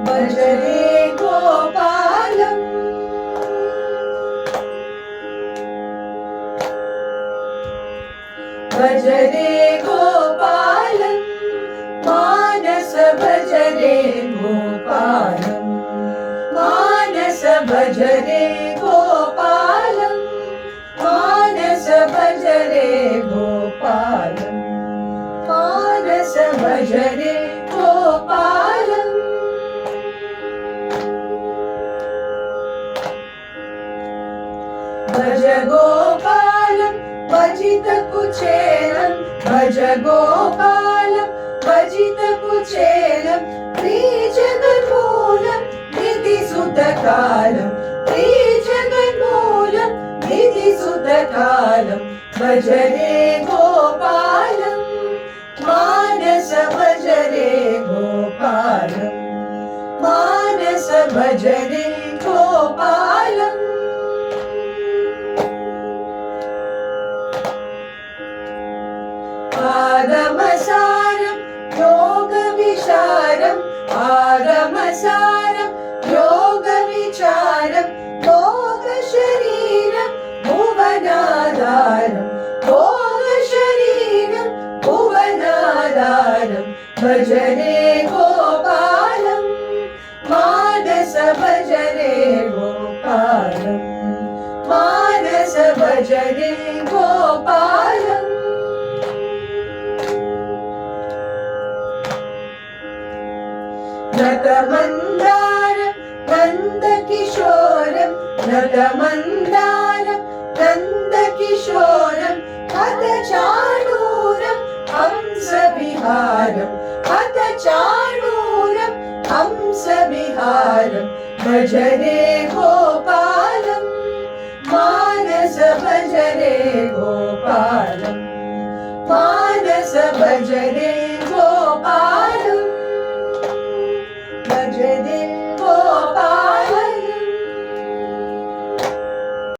भज रे गोपालम् भज रे गोपालम् मानस भज रे गोपालम् मानस भज रे गोपालम् मानस भज रे गोपालम् मानस भज रे गोपालम् भज गोपालम् भजित कुचेलम् भज गोपालम् भजित कुचेलम् त्रिजगन्मूलम् निधिसुतकालम् त्रिजगन्मूलम् निधिसुतकालम् भज रे गोपालम् मानस भज रे गोपालम् मानस भज रे गोपालम् आगमसारम् योगविचारम् आगमसारम् योगविचारम् भोगशरीरम् भुवनाधारम् भोगशरीरम् भुवनाधारम् भज रे गोपालम् मानस भज रे गोपालम् मानस भज रे गोपालम् नतमन्दारम् नन्दकिशोरम् नतमन्दारम् नन्दकिशोरम् हतचाणूरम् हंसविहारम् हतचाणूरम् हंसविहारम् भज रे गोपालम् मानस भज रे गोपालम् मानस भज रे गोपालम् भज रे